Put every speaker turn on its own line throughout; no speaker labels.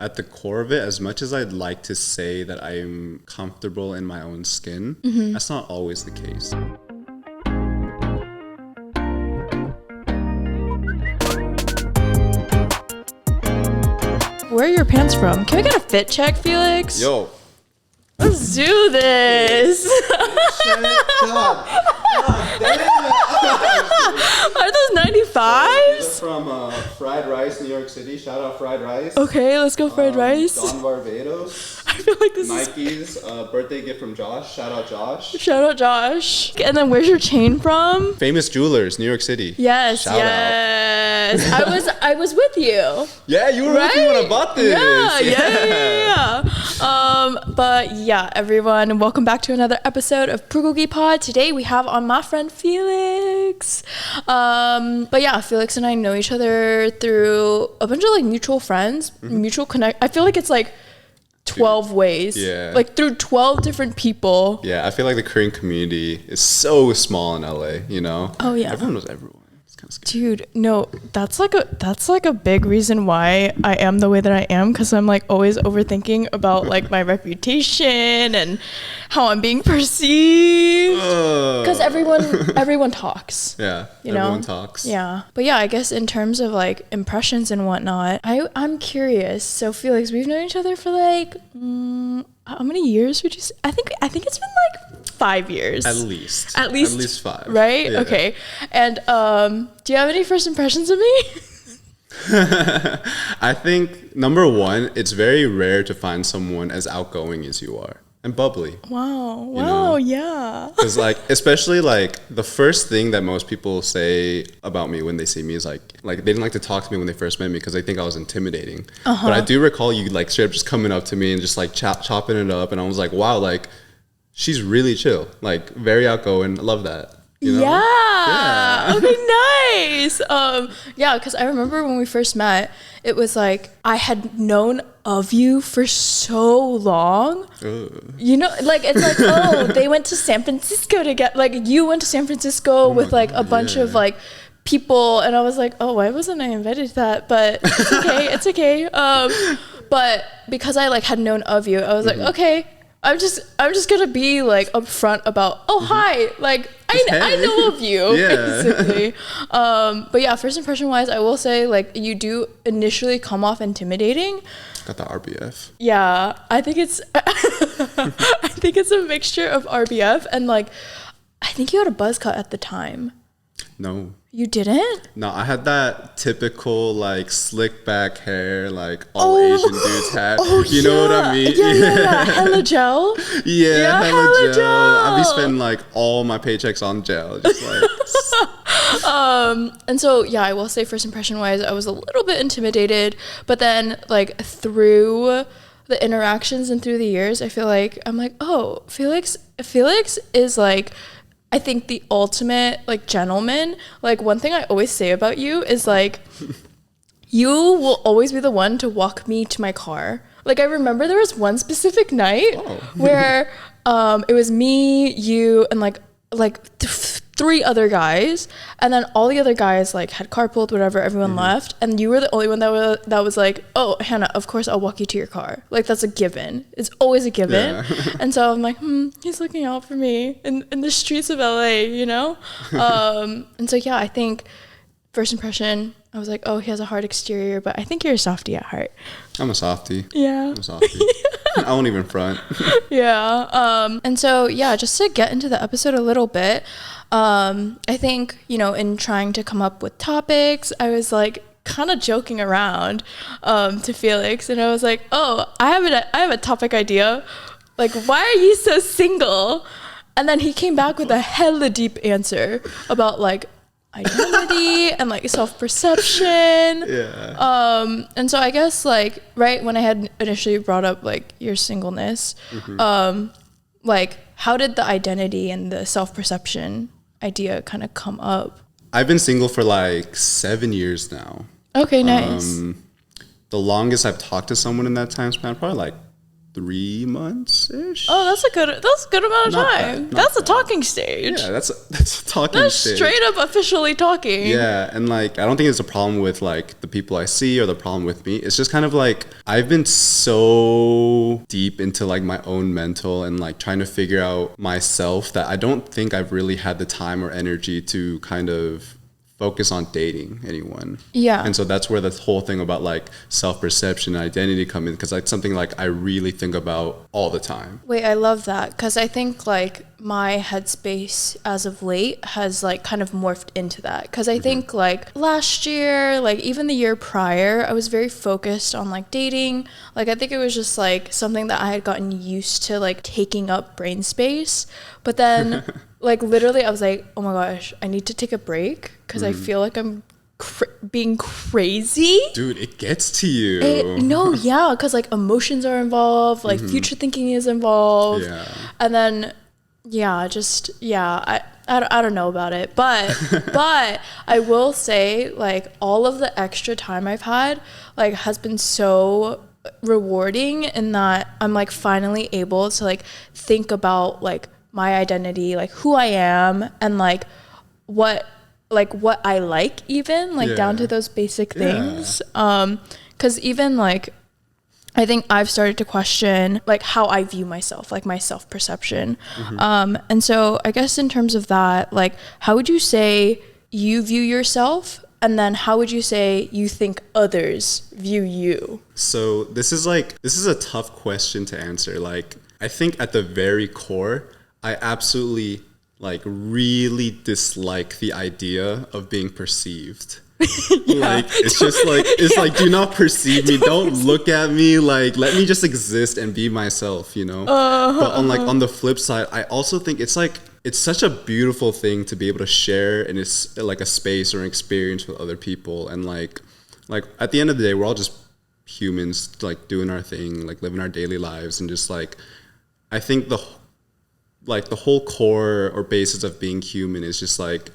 At the core of it, as much as I'd like to say that I'm comfortable in my own skin, that's not always the case.
Where are your pants from? Can we get a fit check, Felix?
Yo.
Let's do this. Are those 95s?
From Fried Rice, New York City. Shout out Fried Rice.
Okay, let's go Fried Rice.
Don Barbados.
I feel like this
Nike's birthday gift from Josh. Shout out Josh.
Shout out Josh. And then where's your chain from?
Famous Jewelers, New York City.
Yes,
Shout
out. I was with you.
Yeah, you were with me when I bought this.
Yeah. But yeah, everyone, welcome back to another episode of BULGOGI Pod. Today we have on my friend Felix. But yeah, Felix and I know each other through a bunch of like mutual friends, mutual connect. I feel like it's like 12 ways.
Yeah.
Like through 12 different people.
Yeah, I feel like the Korean community is so small in LA, you know?
Oh yeah.
Everyone knows everyone. It's kind of scary.
Dude, no, that's like a big reason why I am the way that I am, because I'm like always overthinking about like my reputation and how I'm being perceived. Because everyone talks.
Yeah,
you know?
Everyone talks.
Yeah. But yeah, I guess in terms of like impressions and whatnot, I'm curious. So Felix, we've known each other for like how many years would you say? I think it's been like 5 years.
At least 5.
Right?
Yeah.
Okay. And do you have any first impressions of me?
I think number one, it's very rare to find someone as outgoing as you are and bubbly.
Wow, yeah.
Because like, especially like the first thing that most people say about me when they see me is like they didn't like to talk to me when they first met me because they think I was intimidating. But I do recall you like straight up just coming up to me and just like chopping it up, and I was like, wow, like she's really chill, like very outgoing. I love that. You know?
Yeah. Okay, nice. Yeah, because I remember when we first met, it was like I had known of you for so long. You know, like it's like, oh, they went to San Francisco to get like you went to San Francisco with like a bunch of like people, and I was like, oh, why wasn't I invited to that? But it's okay, it's okay. But because I like had known of you, I was like, okay. I'm just gonna be like upfront about hi, like I know of you, basically. But yeah, first impression wise, I will say like you do initially come off intimidating.
Got the RBF.
Yeah, I think it's a mixture of RBF and like I think you had a buzz cut at the time.
No.
You didn't?
No, I had that typical like slick back hair, like all Asian dudes had. You know what I mean?
Yeah. Hella gel.
Yeah, hella gel. I'd be spending like all my paychecks on gel, just like.
And so yeah, I will say first impression wise, I was a little bit intimidated, but then like through the interactions and through the years, I feel like I'm like, oh, Felix is like, I think the ultimate like gentleman. Like one thing I always say about you is like you will always be the one to walk me to my car. Like I remember there was one specific night where it was me, you, and like 3 other guys, and then all the other guys like had carpooled, whatever, everyone left, and you were the only one that was like, oh, Hannah, of course I'll walk you to your car. Like that's a given. It's always a given. Yeah. And so I'm like, he's looking out for me in the streets of LA, you know? And so yeah, I think first impression, I was like, oh, he has a hard exterior, but I think you're a softie at heart.
I'm a softie.
Yeah.
I'm a softie. I won't even front.
Yeah. And so yeah, just to get into the episode a little bit, I think, you know, in trying to come up with topics, I was like kind of joking around to Felix, and I was like, oh, I have a topic idea. Like, why are you so single? And then he came back with a hella deep answer about like identity and like self-perception.
Yeah.
And so I guess like right when I had initially brought up like your singleness, like how did the identity and the self-perception idea kind of come up?
I've been single for like 7 years now.
Okay, nice.
The longest I've talked to someone in that time span, probably like 3 months ish.
Oh, that's a good amount of
Not
time.
bad,
That's a
bad.
talking stage.
Yeah, that's a talking
That's
stage.
straight up officially talking.
Yeah, and like I don't think it's a problem with like the people I see or the problem with me. It's just kind of like I've been so deep into like my own mental and like trying to figure out myself that I don't think I've really had the time or energy to kind of focus on dating anyone.
Yeah.
And so that's where the whole thing about like self-perception and identity come in, because that's something like I really think about all the time.
Wait, I love that, because I think like my headspace as of late has like kind of morphed into that, because I think like last year, like even the year prior, I was very focused on like dating. Like I think it was just like something that I had gotten used to like taking up brain space, but then like literally I was like, oh my gosh, I need to take a break because I feel like I'm being crazy.
Dude, it gets to you.
No, yeah, because like emotions are involved, like future thinking is involved.
Yeah.
And then, I don't know about it. But, but I will say like all of the extra time I've had like has been so rewarding in that I'm like finally able to like think about like my identity, like who I am, and like what I like, even like down to those basic things. Because even like I think I've started to question like how I view myself, like my self-perception. And so I guess in terms of that, like how would you say you view yourself, and then how would you say you think others view you?
So this is a tough question to answer. Like I think at the very core, I absolutely like really dislike the idea of being perceived. Like it's like do not perceive me, don't look at me, like let me just exist and be myself, you know. But on the flip side, I also think it's such a beautiful thing to be able to share in like a space or an experience with other people, and like at the end of the day, we're all just humans like doing our thing, like living our daily lives, and just like I think the whole core or basis of being human is just like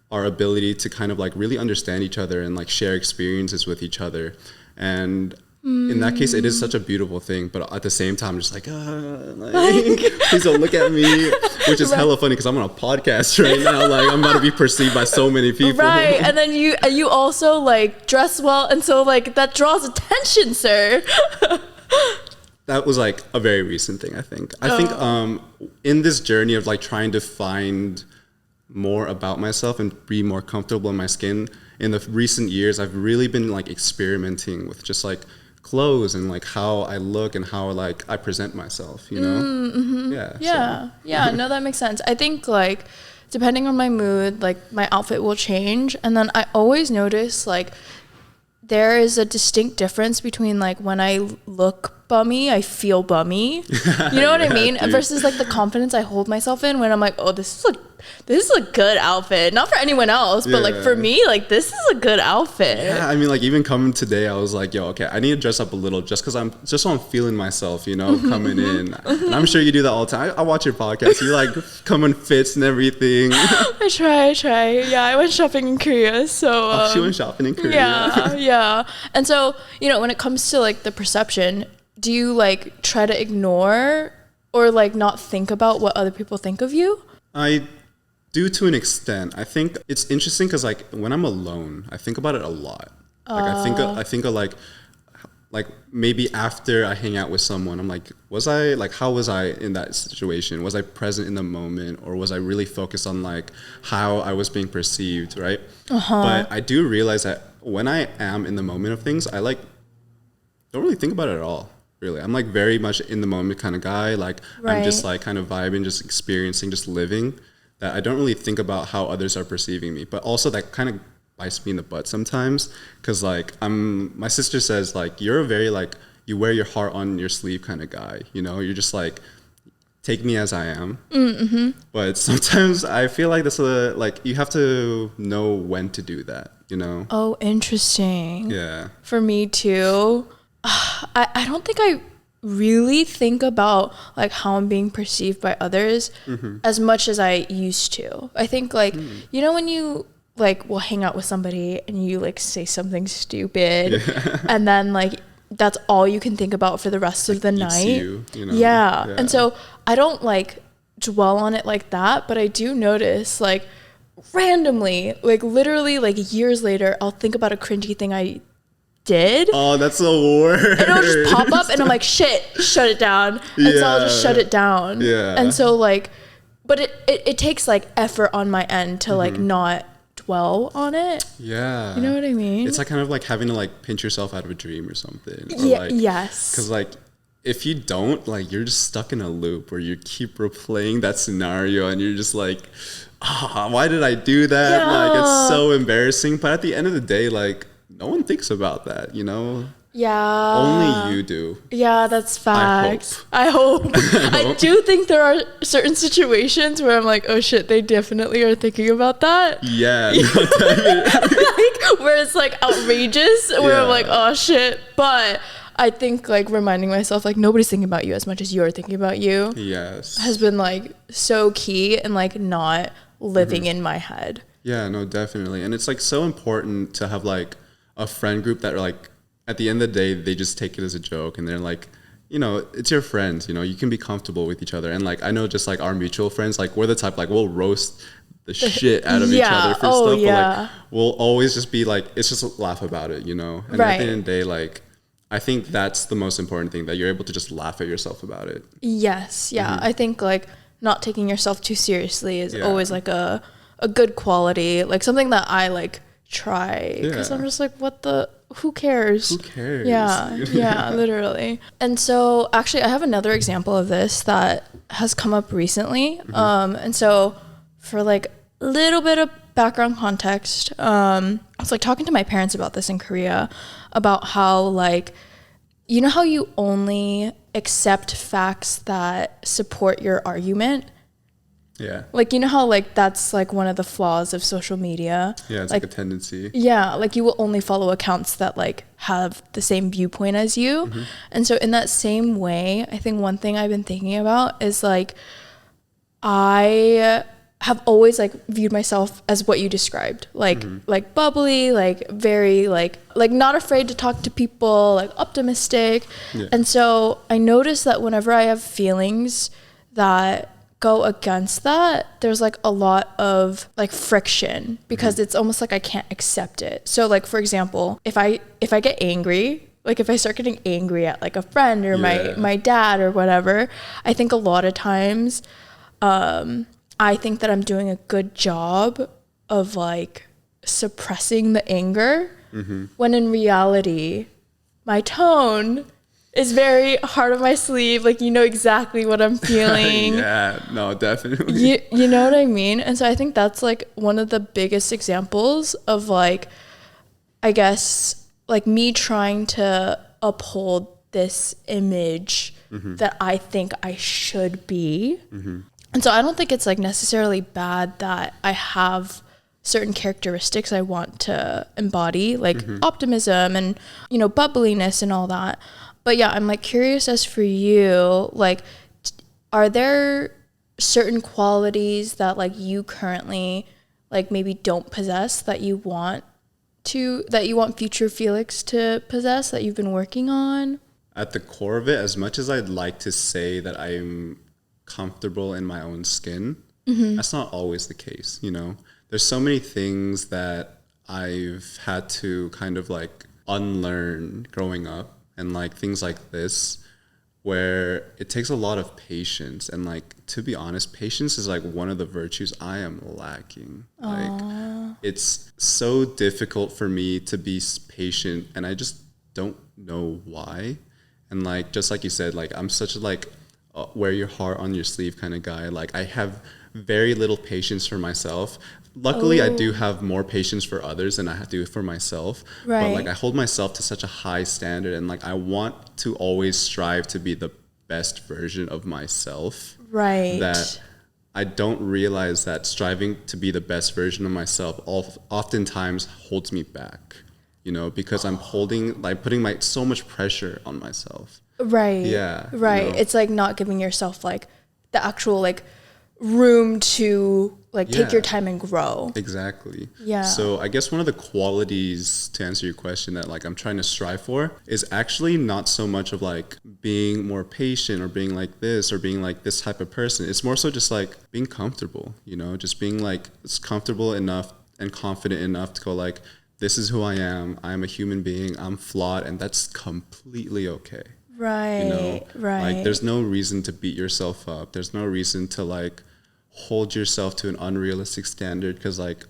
our ability to kind of like really understand each other and like share experiences with each other. And in that case, it is such a beautiful thing. But at the same time, I'm just like please don't look at me, which is hella funny because I'm on a podcast right now. Like I'm about to be perceived by so many people.
Right. And then you also like dress well. And so like that draws attention, sir.
That was like a very recent thing, I think. I think in this journey of like trying to find more about myself and be more comfortable in my skin, in the recent years, I've really been like experimenting with just like clothes and like how I look and how like I present myself, you know?
Yeah, no, that makes sense. I think like depending on my mood, like my outfit will change. And then I always notice like there is a distinct difference between like when I look bummy, I feel bummy. You know what I mean? Dude. Versus like the confidence I hold myself in when I'm like, oh, this is a good outfit. Not for anyone else, but like for me, like this is a good outfit.
Yeah, I mean, like even coming today, I was like, yo, okay, I need to dress up a little just so I'm feeling myself, you know, coming in. And I'm sure you do that all the time. I watch your podcast. You like come in fits and everything.
I try. Yeah, I went shopping in Korea, so.
She went shopping in Korea.
Yeah. And so, you know, when it comes to like the perception, do you like try to ignore or like not think about what other people think of you?
I do to an extent. I think it's interesting because like when I'm alone, I think about it a lot. Like I think of like maybe after I hang out with someone, I'm like, how was I in that situation? Was I present in the moment, or was I really focused on like how I was being perceived, right? But I do realize that when I am in the moment of things, I like don't really think about it at all. Really, I'm like very much in the moment kind of guy. Like I'm just like kind of vibing, just experiencing, just living. That I don't really think about how others are perceiving me. But also that kind of bites me in the butt sometimes, because like my sister says like you're a very like you wear your heart on your sleeve kind of guy. You know, you're just like take me as I am. But sometimes I feel like that's like you have to know when to do that. You know?
Oh, interesting.
Yeah.
For me too. I don't think I really think about like how I'm being perceived by others as much as I used to. I think like, you know, when you like will hang out with somebody and you like say something stupid and then like that's all you can think about for the rest of the night.
You know?
Yeah. And so I don't like dwell on it like that, but I do notice like randomly, like literally like years later, I'll think about a cringy thing I did.
Oh, that's the worst.
And it'll just pop up and I'm like, shit, shut it down. And so I'll just shut it down.
Yeah.
And so like, but it takes like effort on my end to like not dwell on it.
Yeah.
You know what I mean?
It's like kind of like having to like pinch yourself out of a dream or something. Or
Yeah.
like,
Yes.
because like if you don't, like you're just stuck in a loop where you keep replaying that scenario and you're just like, why did I do that?
Yeah.
Like it's so embarrassing. But at the end of the day, like no one thinks about that, you know?
Yeah.
Only you do.
Yeah, that's facts. I hope. I do think there are certain situations where I'm like, oh shit, they definitely are thinking about that.
Yeah. No,
Like where it's like outrageous, where I'm like, oh shit. But I think like reminding myself like nobody's thinking about you as much as you're thinking about you.
Yes.
Has been like so key and like not living in my head.
Yeah, no, definitely. And it's like so important to have like a friend group that are like, at the end of the day, they just take it as a joke and they're like, you know, it's your friends, you know, you can be comfortable with each other. And like, I know just like our mutual friends, like we're the type, like we'll roast the shit out of each other for stuff. But like, we'll always just be like, it's just laugh about it, you know? And at the end of the day, like, I think that's the most important thing, that you're able to just laugh at yourself about it.
Yes. Yeah. I think like not taking yourself too seriously is always like a good quality, like something that I like try because I'm just like, who cares?
Who cares?
Yeah, yeah, literally. And so actually I have another example of this that has come up recently. And so for like a little bit of background context, I was like talking to my parents about this in Korea, about how like, you know how you only accept facts that support your argument?
Yeah.
Like, you know how like that's like one of the flaws of social media?
Yeah, it's like a tendency.
Yeah, like you will only follow accounts that like have the same viewpoint as you. And so in that same way, I think one thing I've been thinking about is like I have always like viewed myself as what you described, like like bubbly, like very like not afraid to talk to people, like optimistic. And so I noticed that whenever I have feelings that go against that, there's like a lot of like friction because it's almost like I can't accept it. So like for example, if I get angry, like if I start getting angry at like a friend or my dad or whatever, I think a lot of times I think that I'm doing a good job of like suppressing the anger, when in reality my tone is very hard on my sleeve. Like, you know exactly what I'm feeling.
Yeah, no, definitely.
You know what I mean? And so I think that's like one of the biggest examples of like, I guess, like me trying to uphold this image that I think I should be. And so I don't think it's like necessarily bad that I have certain characteristics I want to embody, like optimism and, you know, bubbliness and all that. But yeah, I'm like curious as for you, like, are there certain qualities that like you currently like maybe don't possess that you want future Felix to possess, that you've been working on?
At the core of it, as much as I'd like to say that I'm comfortable in my own skin, that's not always the case, you know? There's so many things that I've had to kind of like unlearn growing up. And like things like this, where it takes a lot of patience. And like, to be honest, patience is like one of the virtues I am lacking. Like, it's so difficult for me to be patient, and I just don't know why. And like, just like you said, like I'm such a like wear your heart on your sleeve kind of guy. Like I have very little patience for myself. Luckily, I do have more patience for others than I do for myself. But like I hold myself to such a high standard, and like I want to always strive to be the best version of myself. Right. That I don't realize that striving to be the best version of myself oftentimes holds me back, you know, because I'm putting so much pressure on myself.
Right.
Yeah.
Right.
You know?
It's like not giving yourself like the actual like room to like take
Yeah.
your time and grow.
Exactly.
Yeah.
So I guess one of the qualities, to answer your question, that like I'm trying to strive for is actually not so much of like being more patient or being like this or being like this type of person. It's more so just like being comfortable, you know, just being like it's comfortable enough and confident enough to go like, this is who I am. I'm a human being. I'm flawed, and that's completely okay.
Right.
You know,
Right.
like there's no reason to beat yourself up. There's no reason to like hold yourself to an unrealistic standard, because like,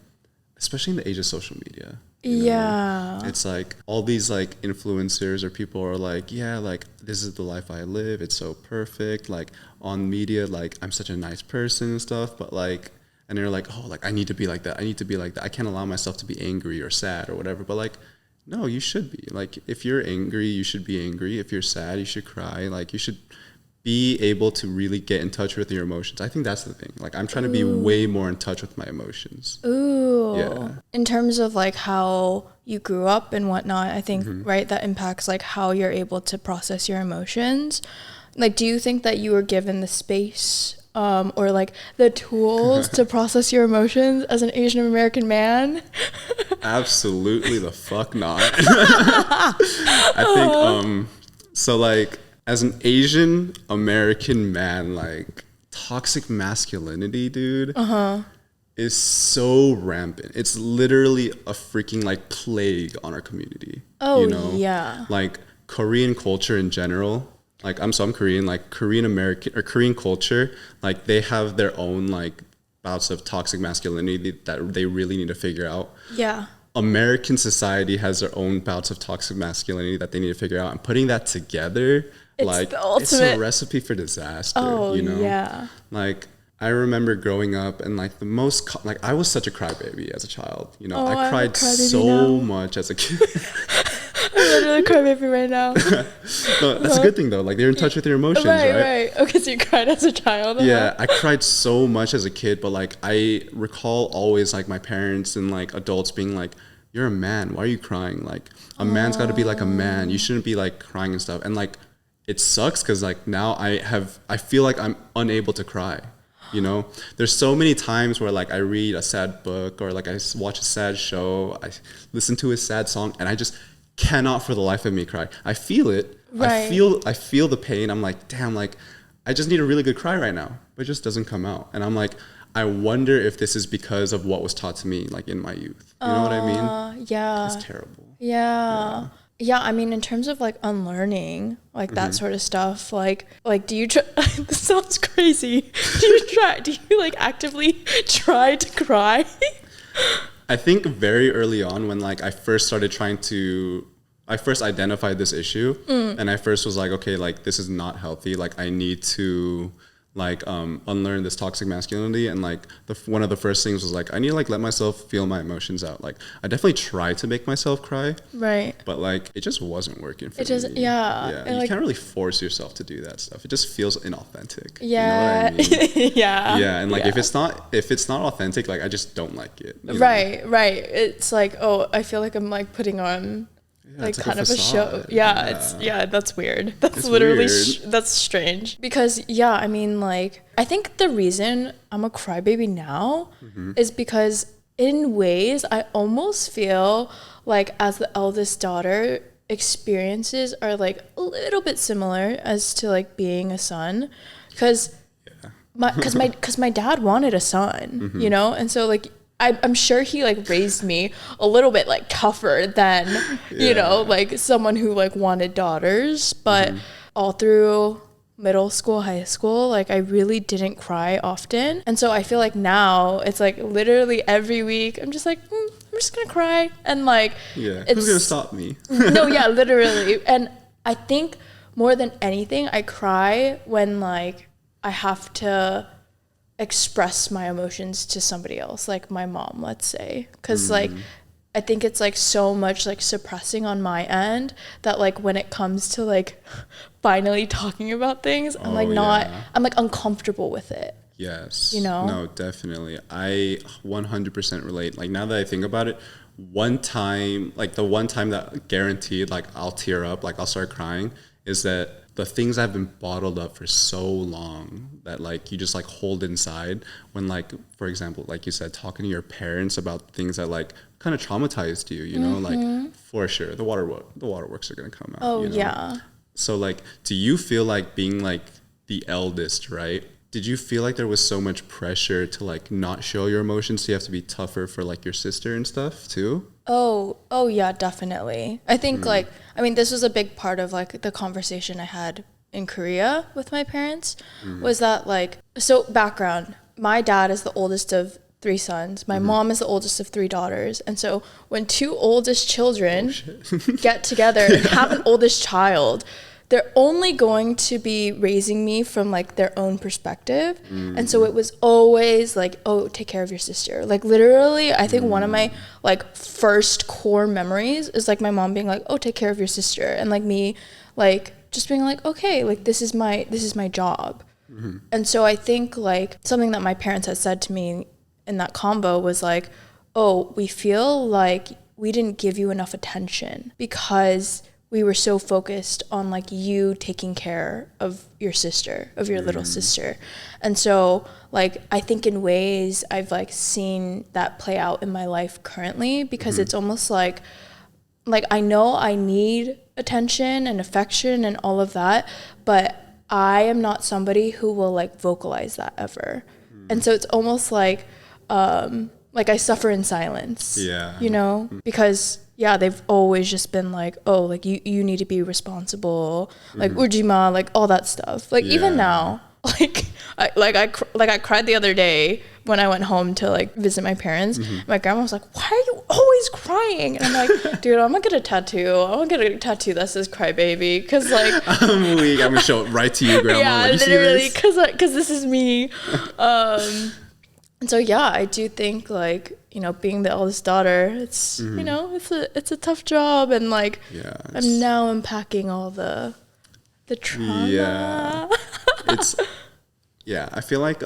especially in the age of social media, you know,
Yeah.
it's like all these like influencers or people are like, yeah, like this is the life I live. It's so perfect. Like on media, like I'm such a nice person and stuff, but like, and they're like, oh, like I need to be like that. I need to be like that. I can't allow myself to be angry or sad or whatever. But like, no, you should be. Like, if you're angry, you should be angry. If you're sad, you should cry. Like, you should be able to really get in touch with your emotions. I think that's the thing. Like, I'm trying to be way more in touch with my emotions.
Ooh.
Yeah.
In terms of like how you grew up and whatnot, I think, right, that impacts like how you're able to process your emotions. Like, do you think that you were given the space or like the tools to process your emotions as an Asian American man?
Absolutely the fuck not. I think, so like, as an Asian American man, like, toxic masculinity, dude, is so rampant. It's literally a freaking like plague on our community.
Oh,
you know?
yeah.
Like Korean culture in general. Like I'm Korean. Like Korean American or Korean culture, like they have their own like bouts of toxic masculinity that they really need to figure out.
Yeah.
American society has their own bouts of toxic masculinity that they need to figure out, and putting that together,
It's
like
the ultimate.
it's a recipe for disaster.
Oh,
you know?
yeah.
Like I remember growing up and like the most like I was such a crybaby as a child. You know,
Oh, I'm
I
a
cried
crybaby
so
now.
much as a kid.
I'm literally crybaby right now.
No, that's a good thing though. Like they're in touch with your emotions, right?
Okay, so you cried as a child.
Yeah, I cried so much as a kid, but like I recall always like my parents and like adults being like, "You're a man. Why are you crying? Like a man's got to be like a man. You shouldn't be like crying and stuff." And like it sucks because like now I feel like I'm unable to cry. You know, there's so many times where like I read a sad book or like I watch a sad show, I listen to a sad song, and I just cannot for the life of me cry. I feel it.
Right.
I feel the pain. I'm like, damn, like I just need a really good cry right now, but it just doesn't come out. And I'm like, I wonder if this is because of what was taught to me like in my youth. You know what I mean?
Yeah.
It's terrible.
Yeah. Yeah, I mean, in terms of like unlearning, like that sort of stuff, like do you try, this sounds crazy. Do you like actively try to cry?
I think very early on when like I first identified this issue and I first was like, okay, like this is not healthy. Like I need to like unlearn this toxic masculinity, and like one of the first things was like I need to like let myself feel my emotions out. Like I definitely tried to make myself cry,
Right.
but like it just wasn't working for me.
Yeah.
Yeah,
And,
you
like,
can't really force yourself to do that stuff. It just feels inauthentic.
Yeah.
You know what I mean?
Yeah.
Yeah, and like
Yeah.
if it's not authentic, like I just don't like it. You know?
Right. It's like, oh, I feel like I'm like putting on like
it's like
kind
a
of a show.
facade.
Yeah, that's weird. That's
It's
literally
weird.
that's strange. Because yeah, I mean, like I think the reason I'm a crybaby now is because in ways I almost feel like as the eldest daughter, experiences are like a little bit similar as to like being a son, because my dad wanted a son, you know, and so like I'm sure he like raised me a little bit like tougher than you know, like someone who like wanted daughters, but all through middle school, high school, like I really didn't cry often, and so I feel like now it's like literally every week I'm just like I'm just gonna cry, and like
who's gonna stop me?
No, yeah, literally. And I think more than anything, I cry when like I have to express my emotions to somebody else, like my mom, let's say, because like I think it's like so much like suppressing on my end that like when it comes to like finally talking about things, I'm like I'm like uncomfortable with it.
Yes.
You know?
No, definitely. I 100% relate. Like now that I think about it, one time that guaranteed like I'll tear up, like I'll start crying, is that the things I've been bottled up for so long that like you just like hold inside when like, for example, like you said, talking to your parents about things that like kind of traumatized you, you know, like for sure the waterworks are going to come out.
Oh,
you know?
yeah.
So like, do you feel like being like the eldest, right? Did you feel like there was so much pressure to like not show your emotions? So you have to be tougher for like your sister and stuff too?
Oh yeah, definitely. I think like, I mean, this was a big part of like the conversation I had in Korea with my parents was that like, so background, my dad is the oldest of 3 sons. My mom is the oldest of 3 daughters. And so when 2 oldest children get together and have an oldest child, they're only going to be raising me from like their own perspective. And so it was always like, oh, take care of your sister. Like literally, I think one of my like first core memories is like my mom being like, oh, take care of your sister. And like me, like just being like, okay, like this is my job. And so I think like something that my parents had said to me in that combo was like, oh, we feel like we didn't give you enough attention because we were so focused on like you taking care of your sister, of your little sister. And so like, I think in ways I've like seen that play out in my life currently because it's almost like I know I need attention and affection and all of that, but I am not somebody who will like vocalize that ever. And so it's almost like I suffer in silence, you know, because they've always just been like, oh, like you need to be responsible, like ujima, like all that stuff. Like even now, I cried the other day when I went home to like visit my parents. My grandma was like, why are you always crying? And I'm like, dude, I'm gonna get a tattoo. I'm gonna get a tattoo that says cry baby. Cause like,
I'm gonna show it right to you, grandma.
Yeah,
like, you
literally,
see this?
cause this is me. And so, I do think like, you know, being the eldest daughter, it's, you know, it's a tough job. And like, I'm now unpacking all the trauma.
Yeah, I feel like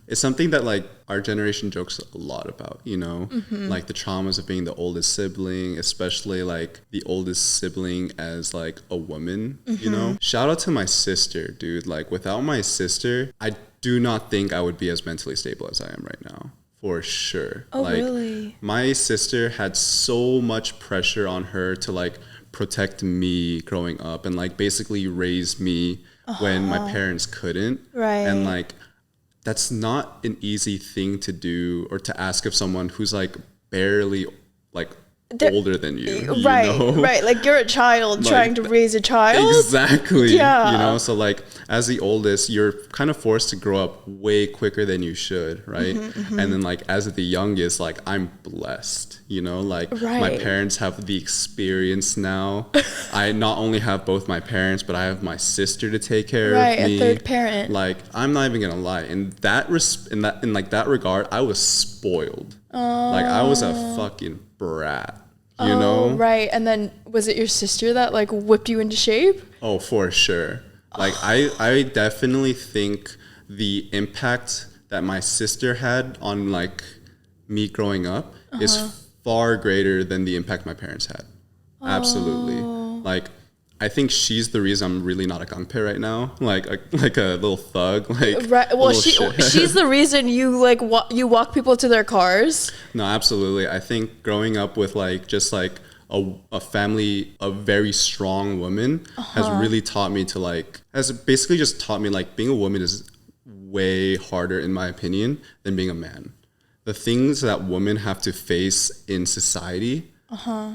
it's something that like our generation jokes a lot about, you know, like the traumas of being the oldest sibling, especially like the oldest sibling as like a woman, you know. Shout out to my sister, dude. Like without my sister, I do not think I would be as mentally stable as I am right now. For sure.
Oh,
like,
really?
My sister had so much pressure on her to like protect me growing up and like basically raise me when my parents couldn't.
Right.
And like, that's not an easy thing to do or to ask of someone who's like barely like older than you.
Right,
you know?
Right. Like you're a child like, trying to raise a child.
Exactly.
Yeah.
You know, so like as the oldest, you're kind of forced to grow up way quicker than you should, right? And then like as the youngest, like I'm blessed, you know, like my parents have the experience now. I not only have both my parents, but I have my sister to take care of me.
A third parent.
Like I'm not even gonna lie. In that regard, I was spoiled. Like I was a fucking brat. You know?
Right. And then was it your sister that like whipped you into shape?
Oh, for sure. Like I definitely think the impact that my sister had on like me growing up is far greater than the impact my parents had. Absolutely. Like I think she's the reason I'm really not a gangpe right now. Like a little thug. Like
right. Well, she's the reason you like you walk people to their cars.
No, absolutely. I think growing up with like just like a family, a very strong woman has really taught me to like, has basically just taught me like being a woman is way harder in my opinion than being a man. The things that women have to face in society,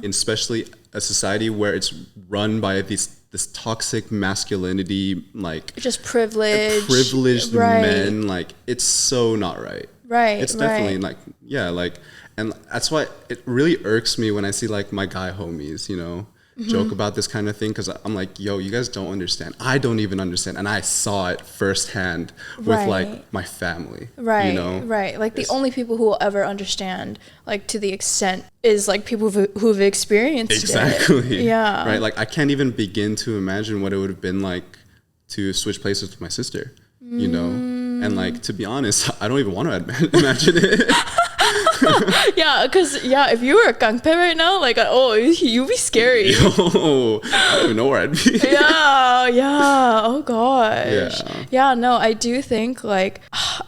especially a society where it's run by this toxic masculinity, like
just privileged
men, like it's so not right.
Right.
It's definitely like, like, and that's why it really irks me when I see like my guy homies, you know, joke about this kind of thing. Cause I'm like, yo, you guys don't understand. I don't even understand. And I saw it firsthand with like my family,
right?
You know?
Right. Like the only people who will ever understand like to the extent is like people who've experienced
exactly.
it. Yeah.
Right. Like I can't even begin to imagine what it would have been like to switch places with my sister, you know? And like, to be honest, I don't even want to imagine it.
Yeah, because if you were a gangpe right now, like, oh, you'd be scary.
Yo, I don't even know where I'd be.
Yeah. Oh gosh.
Yeah.
Yeah. No, I do think like,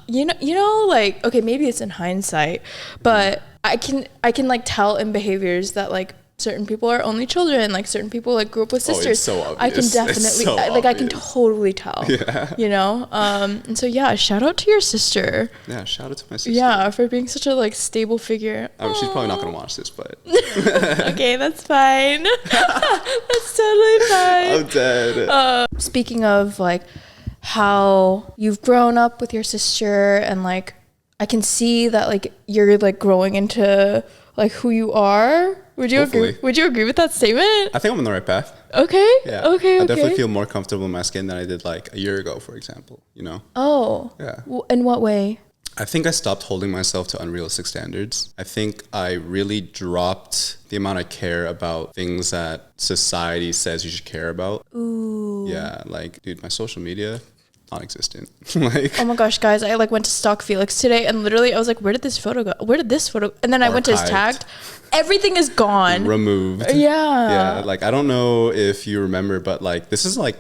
like, okay, maybe it's in hindsight, but I can like tell in behaviors that like certain people are only children, like certain people like grew up with sisters.
It's so obvious.
I can definitely I can totally tell.
Yeah.
And so shout out to your sister.
Yeah, shout out to my sister.
Yeah, for being such a like stable figure.
I mean, she's probably not gonna watch this, but
okay, that's fine. That's totally fine.
I'm dead.
Speaking of like how you've grown up with your sister, and like I can see that like you're like growing into like who you are. Would you agree? Would you agree with that statement?
I think I'm on the right path.
Okay.
Yeah.
Okay.
I definitely feel more comfortable in my skin than I did like a year ago, for example.
Oh.
Yeah.
In what way?
I think I stopped holding myself to unrealistic standards. I think I really dropped the amount I care about things that society says you should care about.
Ooh.
Yeah. Like, dude, my social media, non-existent. Like,
oh my gosh, guys, I like went to stalk Felix today, and literally I was like, where did this photo go? Where did this photo? And then I went to his tagged. Everything is gone.
Removed.
Yeah.
Yeah. Like, I don't know if you remember, but like, this is like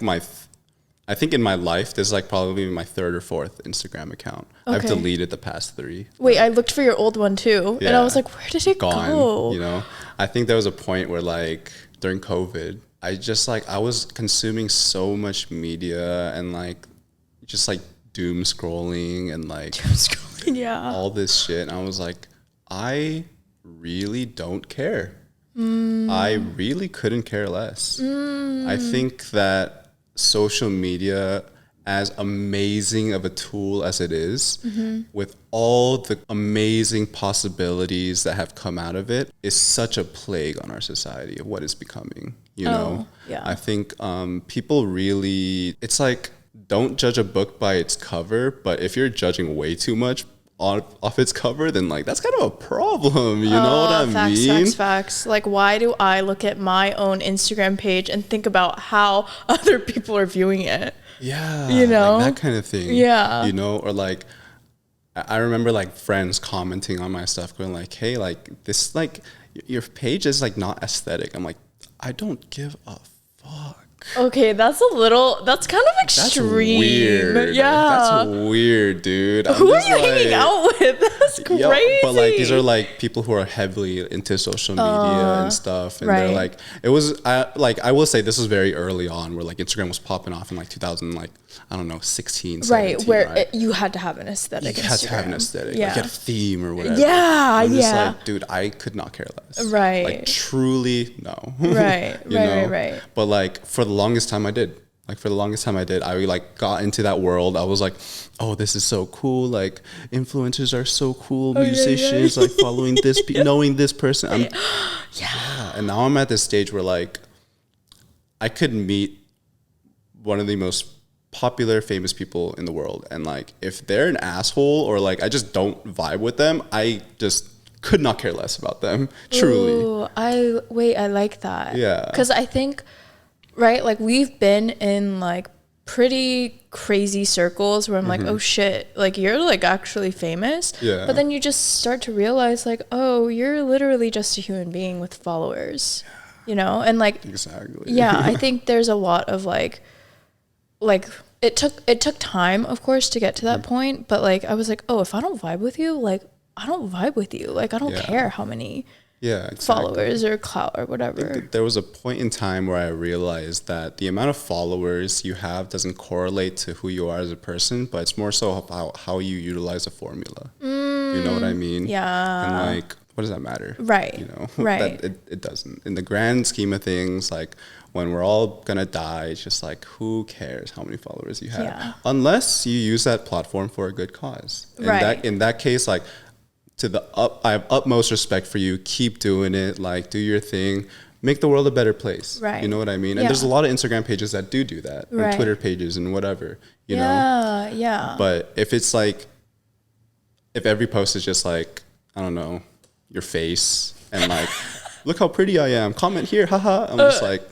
I think in my life, this is like probably my third or fourth Instagram account. Okay. I've deleted the past 3.
Wait, I looked for your old one too. Yeah. And I was like, where did it go?
I think there was a point where like during COVID, I was consuming so much media and like just like doom scrolling and like all this shit. And I was like, I really don't care. I really couldn't care less. I think that social media, as amazing of a tool as it is, with all the amazing possibilities that have come out of it, is such a plague on our society of what is becoming, Yeah. I think people really, it's like, don't judge a book by its cover, but if you're judging way too much off its cover, then like that's kind of a problem. You know what I mean?
Facts. Like, why do I look at my own Instagram page and think about how other people are viewing it?
Yeah,
like
that kind of thing.
Yeah,
or like I remember like friends commenting on my stuff, going like, "Hey, like this, like your page is like not aesthetic." I'm like, I don't give a fuck.
Okay, that's kind of extreme.
That's weird.
Yeah.
That's weird, dude.
Who are you hanging out with? That's crazy.
But like these are like people who are heavily into social media and stuff. And they're like, I will say this was very early on where like Instagram was popping off in like 2000, like, I don't know, 16, 17.
Right, where you had to have an aesthetic.
You had to have an aesthetic.
Yeah.
Like, you had a theme or whatever.
Yeah,
I'm just like, dude, I could not care less.
Right.
Like, truly, no.
Right, right.
But like, for the longest time I did. I like got into that world. I was like, oh, this is so cool. Like, influencers are so cool. Musicians, like following this, knowing this person. Yeah. And now I'm at this stage where like, I could meet one of the most popular, famous people in the world. And like, if they're an asshole or like, I just don't vibe with them, I just could not care less about them. Truly.
Ooh, I like that.
Yeah.
Because I think, right, like we've been in like pretty crazy circles where I'm like, oh shit, like you're like actually famous.
Yeah.
But then you just start to realize like, oh, you're literally just a human being with followers, And like,
exactly.
Yeah, I think there's a lot of like it took time, of course, to get to that point. But like, I was like, oh, if I don't vibe with you, like I don't vibe with you. Like I don't care how many followers or clout or whatever.
There was a point in time where I realized that the amount of followers you have doesn't correlate to who you are as a person, but it's more so about how you utilize a formula. You know what I mean?
Yeah.
And like, what does that matter?
Right. Right.
It doesn't. In the grand scheme of things, like when we're all gonna die, it's just like, who cares how many followers you have?
Yeah.
Unless you use that platform for a good cause. And in that case, like, I have utmost respect for you. Keep doing it. Like, do your thing. Make the world a better place.
Right.
You know what I mean? And there's a lot of Instagram pages that do that. And Twitter pages and whatever, you know?
Yeah.
But if it's like, if every post is just like, I don't know, your face and like, look how pretty I am. Comment here. Haha. I'm just like,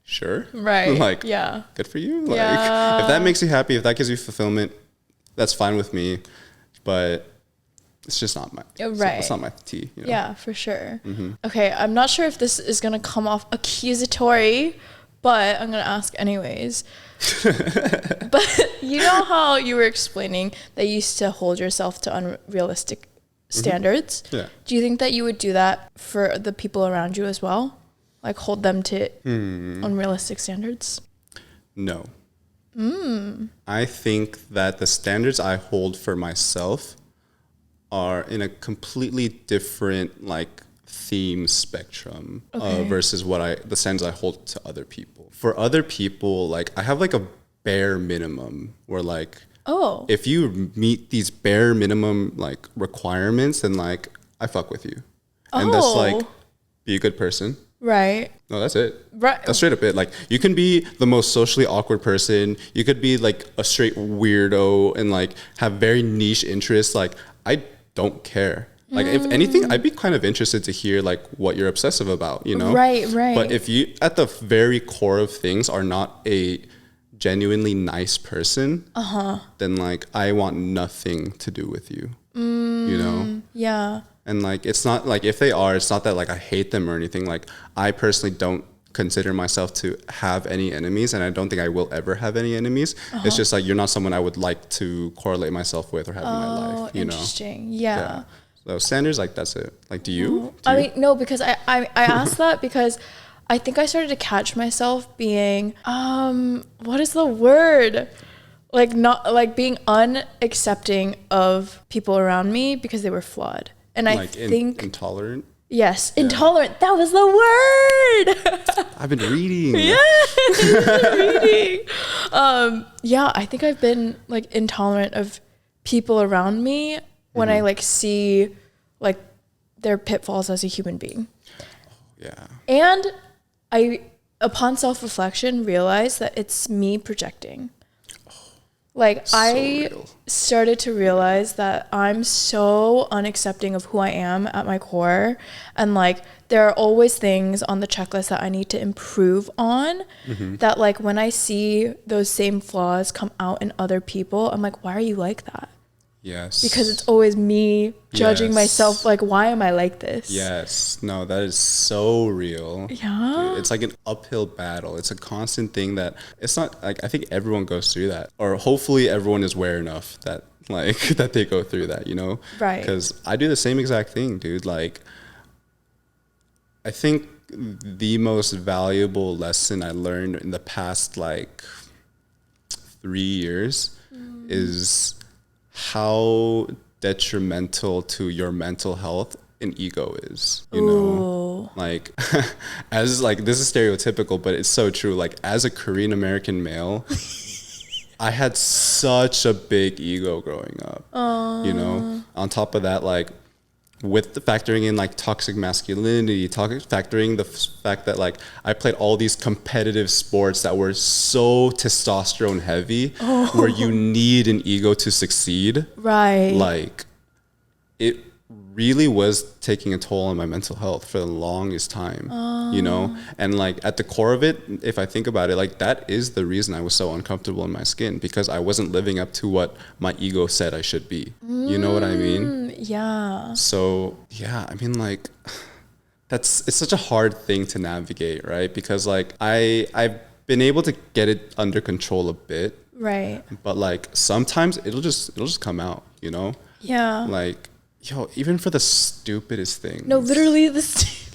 sure.
Right.
Like, good for you. Like, if that makes you happy, if that gives you fulfillment, that's fine with me. But it's just not my
right.
It's not my tea. You know?
Yeah, for sure. Okay, I'm not sure if this is gonna come off accusatory, but I'm gonna ask anyways. But you know how you were explaining that you used to hold yourself to unrealistic standards?
Yeah.
Do you think that you would do that for the people around you as well? Like hold them to unrealistic standards?
No. I think that the standards I hold for myself are in a completely different like theme spectrum versus the standards I hold to other people. For other people, like I have like a bare minimum where like, if you meet these bare minimum like requirements, then like I fuck with you. And that's like, be a good person.
Right.
No, that's it.
Right.
That's straight up it. Like you can be the most socially awkward person. You could be like a straight weirdo and like have very niche interests. Like I don't care. Like if anything, I'd be kind of interested to hear like what you're obsessive about, you know?
Right.
But if you at the very core of things are not a genuinely nice person, then like I want nothing to do with you. You know?
Yeah.
And like it's not like if they are, it's not that like I hate them or anything. Like I personally don't consider myself to have any enemies, and I don't think I will ever have any enemies. It's just like you're not someone I would like to correlate myself with or have in my life. You
Interesting. Yeah.
So standards, like that's it. Like do you?
I mean, no, because I asked that because I think I started to catch myself being what is the word? Like not like being unaccepting of people around me because they were flawed. And like I think
intolerant.
Yes, intolerant. That was the word.
I've been reading.
Reading. Yeah, I think I've been like intolerant of people around me when I like see like their pitfalls as a human being.
Yeah.
And I, upon self-reflection, realized that it's me projecting. Like
So
I
real.
started to realize that I'm so unaccepting of who I am at my core. And like, there are always things on the checklist that I need to improve on that like, when I see those same flaws come out in other people, I'm like, why are you like that?
Yes.
Because it's always me judging myself. Like, why am I like this?
Yes. No, that is so real.
Yeah.
Dude, it's like an uphill battle. It's a constant thing that it's not like, I think everyone goes through that, or hopefully everyone is aware enough that like that they go through that, you know?
Right.
Because I do the same exact thing, dude. Like, I think the most valuable lesson I learned in the past like 3 years is how detrimental to your mental health an ego is, you know? Like, as like, this is stereotypical, but it's so true. Like, as a Korean American male, I had such a big ego growing up, you know? On top of that, like, with the factoring in like toxic masculinity, factoring the fact that like I played all these competitive sports that were so testosterone heavy, where you need an ego to succeed.
Right.
Like it really was taking a toll on my mental health for the longest time, you know? And like at the core of it, if I think about it, like that is the reason I was so uncomfortable in my skin, because I wasn't living up to what my ego said I should be. You know what I mean?
Yeah.
So yeah, I mean like it's such a hard thing to navigate, right? Because like I've been able to get it under control a bit.
Right.
But like sometimes it'll just come out, you know?
Yeah.
Like, yo, even for the stupidest thing.
No, literally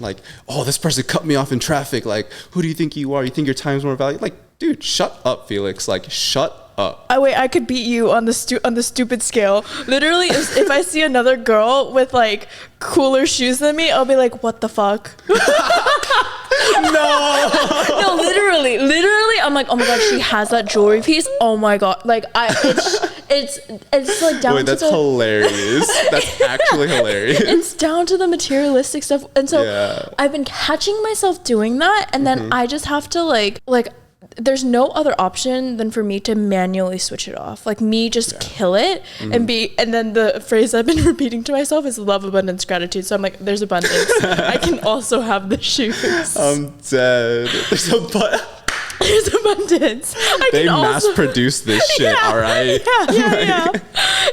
Like, oh, this person cut me off in traffic. Like, who do you think you are? You think your time's more valuable? Like, dude, shut up, Felix. Like, shut up.
Wait, I could beat you on the stupid scale. Literally, if I see another girl with like cooler shoes than me, I'll be like, what the fuck? No, literally, I'm like, oh my god, she has that jewelry piece. Oh my god, like it's like down.
Wait, that's hilarious. That's actually hilarious.
It's down to the materialistic stuff, and so I've been catching myself doing that, and then I just have to like. There's no other option than for me to manually switch it off. Like me just kill it and then the phrase I've been repeating to myself is love, abundance, gratitude. So I'm like, there's abundance. I can also have the shoes.
I'm dead. There's
There's abundance.
They mass produce this shit, all right?
Yeah.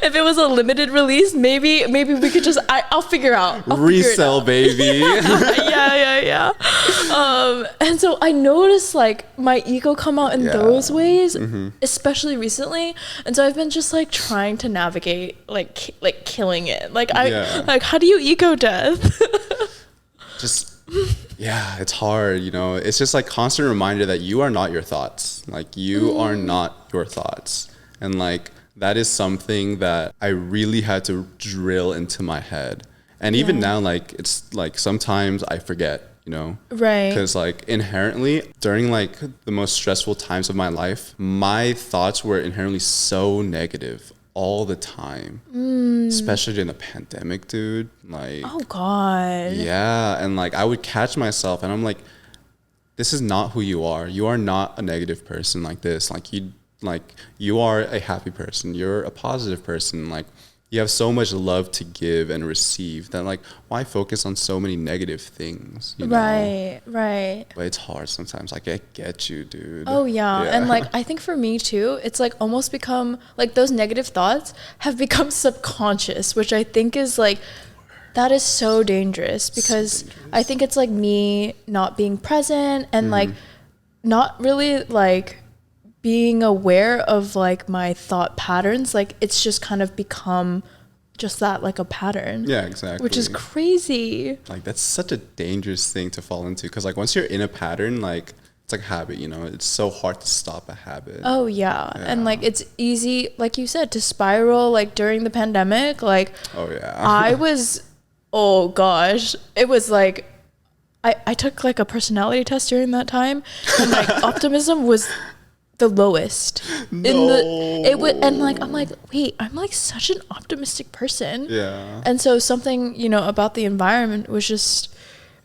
If it was a limited release, maybe we could just, I'll figure out.
Resell, baby.
Yeah. And so I noticed like my ego come out in those ways, especially recently. And so I've been just like trying to navigate like killing it. Like like, how do you ego death?
It's hard, you know. It's just like constant reminder that you are not your thoughts. Like you are not your thoughts. And like that is something that I really had to drill into my head. And even now, like it's like sometimes I forget, you know,
right?
Because like inherently during like the most stressful times of my life, my thoughts were inherently so negative all the time, especially during the pandemic, dude. Like,
oh god,
yeah. And like I would catch myself and I'm like, this is not who you are. You are not a negative person like this. Like you are a happy person. You're a positive person. Like you have so much love to give and receive that like why focus on so many negative things, you know?
Right.
But it's hard sometimes. Like I get you, dude.
Oh yeah. And like I think for me too, it's like almost become like those negative thoughts have become subconscious, which I think is like that is so dangerous because I think it's like me not being present and like not really like being aware of like my thought patterns. Like it's just kind of become just that, like a pattern.
Yeah, exactly.
Which is crazy.
Like that's such a dangerous thing to fall into because like once you're in a pattern, like it's like a habit, you know, it's so hard to stop a habit.
Oh yeah. And like it's easy, like you said, to spiral. Like during the pandemic, like I was, oh gosh, it was like I took like a personality test during that time and like optimism was the lowest. And like I'm like, wait, I'm like such an optimistic person. Yeah. And so something, you know, about the environment was just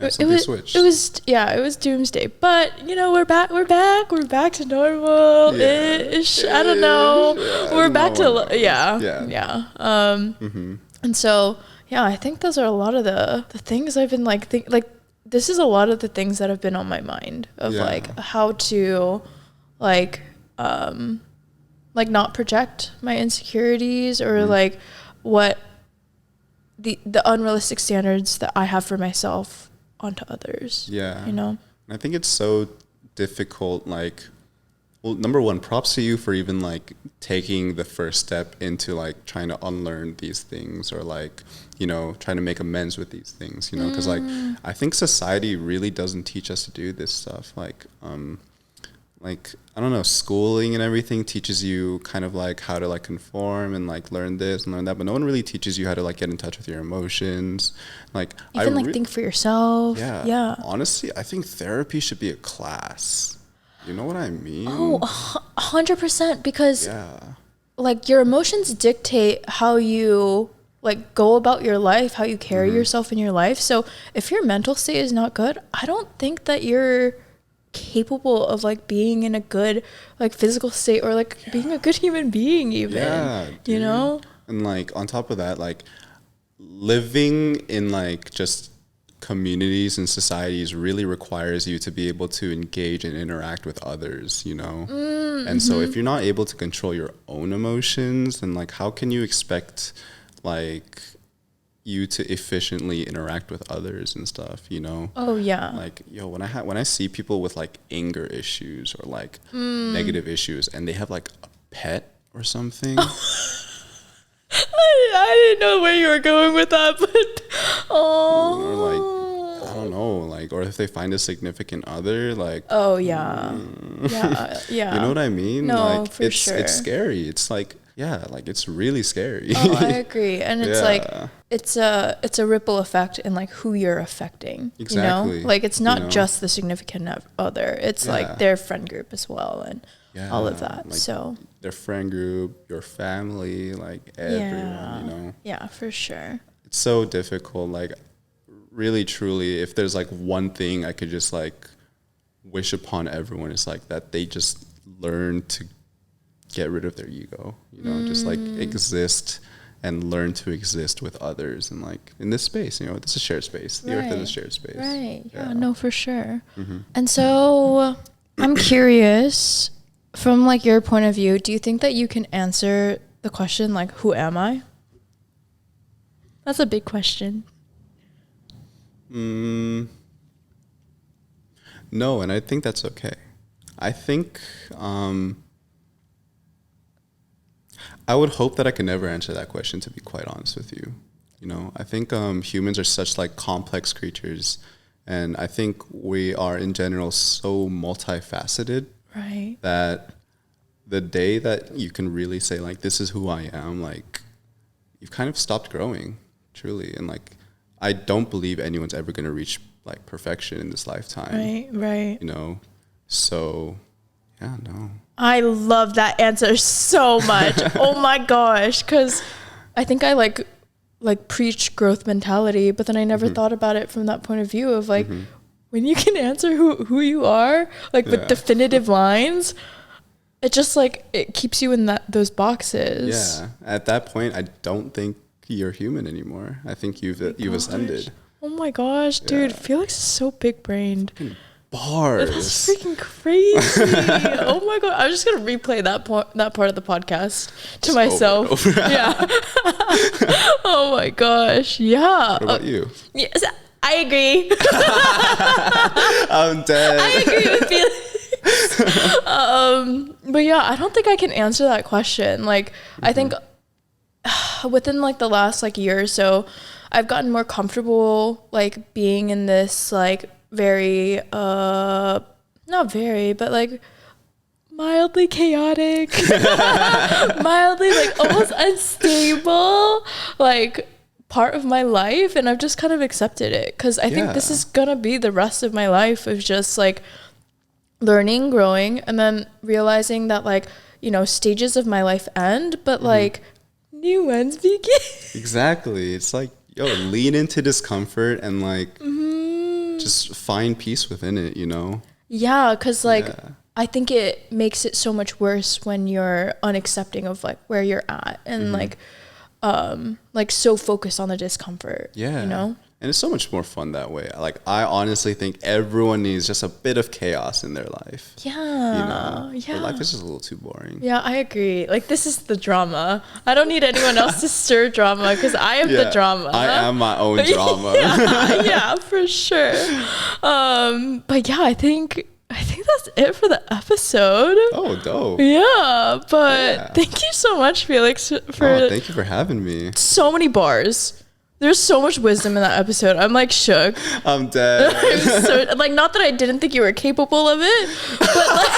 it was doomsday. But you know, we're back to normal ish. I don't know. We're back to and so I think those are a lot of the things I've been like this is a lot of the things that have been on my mind of like how to like not project my insecurities or like what the unrealistic standards that I have for myself onto others. Yeah. You know?
I think it's so difficult, like, well, number one, props to you for even like taking the first step into like trying to unlearn these things or like, you know, trying to make amends with these things, you know, because like I think society really doesn't teach us to do this stuff. Like I don't know, schooling and everything teaches you kind of like how to like conform and like learn this and learn that, but no one really teaches you how to like get in touch with your emotions. Like
even like think for yourself. Yeah.
Honestly, I think therapy should be a class. You know what I mean?
Oh, 100%, because like your emotions dictate how you like go about your life, how you carry yourself in your life. So if your mental state is not good, I don't think that you're capable of like being in a good like physical state or like being a good human being even, you know?
And like on top of that, like living in like just communities and societies really requires you to be able to engage and interact with others, you know? And so if you're not able to control your own emotions, then like how can you expect like you to efficiently interact with others and stuff, you know?
Oh yeah.
Like, yo, when I see people with like anger issues or like negative issues and they have like a pet or something.
I didn't know where you were going with that, but
or like I don't know, like, or if they find a significant other, like
yeah. You
know what I mean?
No,
like,
for sure.
It's scary. It's like like it's really scary.
Oh, I agree. And it's like it's a ripple effect in like who you're affecting.
Exactly.
You know? Like it's not just the significant other. It's like their friend group as well and all of that.
Like
so
their friend group, your family, like everyone, you know.
Yeah, for sure.
It's so difficult. Like really truly, if there's like one thing I could just like wish upon everyone, is like that they just learn to get rid of their ego, you know, just like exist and learn to exist with others and like in this space, you know, it's a shared space. The earth is a shared space.
Right. Yeah, no, for sure. And so I'm curious, from like your point of view, do you think that you can answer the question like, who am I? That's a big question.
No, and I think that's okay. I think I would hope that I could never answer that question, to be quite honest with you. You know, I think humans are such like complex creatures, and I think we are in general so multifaceted,
Right.
that the day that you can really say like, this is who I am, like you've kind of stopped growing, truly. And like, I don't believe anyone's ever going to reach like perfection in this lifetime.
Right.
You know, so yeah, no.
I love that answer so much. Oh my gosh, because I think I like preach growth mentality, but then I never thought about it from that point of view of like, when you can answer who you are, like with definitive lines, it just like, it keeps you in those boxes.
Yeah, at that point, I don't think you're human anymore. I think you've ascended.
Oh my gosh, dude, Felix is so big brained.
Bars.
That's freaking crazy. Oh my god, I'm just gonna replay that part of the podcast to just myself. Over. Yeah. Oh my gosh, yeah.
What about you?
Yes, I agree.
I'm dead.
I agree with Felix. But yeah, I don't think I can answer that question. Like, I think within like the last like year or so, I've gotten more comfortable like being in this like very not very, but like mildly chaotic, mildly like almost unstable like part of my life, and I've just kind of accepted it, because I think this is gonna be the rest of my life of just like learning, growing, and then realizing that like, you know, stages of my life end, but like new ones begin.
Exactly. It's like, yo, lean into discomfort and like just find peace within it, you know?
Yeah, because like I think it makes it so much worse when you're unaccepting of like where you're at, and like so focused on the discomfort.
Yeah.
You know?
And it's so much more fun that way. Like, I honestly think everyone needs just a bit of chaos in their life.
Yeah.
You know?
Yeah.
But life is just a little too boring.
Yeah, I agree. Like, this is the drama. I don't need anyone else to stir drama, because I am the drama.
I am my own drama.
Yeah, for sure. But yeah, I think that's it for the episode.
Oh, dope.
Yeah, but thank you so much, Felix, for
thank you for having me.
So many bars. There's so much wisdom in that episode. I'm like shook.
I'm dead.
I'm so, like, not that I didn't think you were capable of it, but like,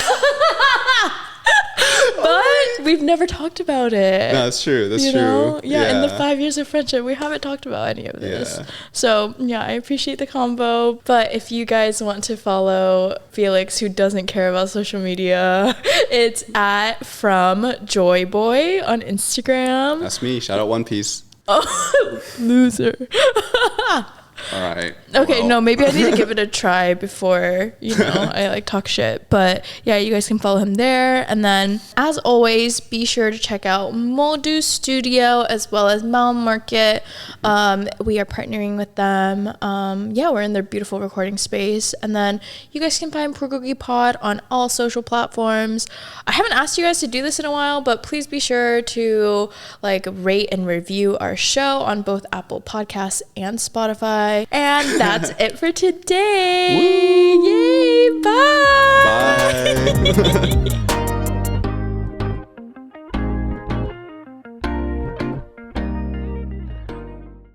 but we've never talked about it.
No, that's true. That's true.
Know? Yeah, in the 5 years of friendship, we haven't talked about any of this. Yeah. So yeah, I appreciate the combo. But if you guys want to follow Felix, who doesn't care about social media, it's at @FromJoyBoy on Instagram.
That's me. Shout out One Piece.
Oh, loser.
All right.
Okay, well. No, maybe I need to give it a try before, you know, I like talk shit. But yeah, you guys can follow him there. And then, as always, be sure to check out MODU Studio as well as Mal Market. We are partnering with them. We're in their beautiful recording space. And then you guys can find BULGOGI Pod on all social platforms. I haven't asked you guys to do this in a while, but please be sure to like rate and review our show on both Apple Podcasts and Spotify. And that's it for today. Woo! Yay! Bye!
Bye!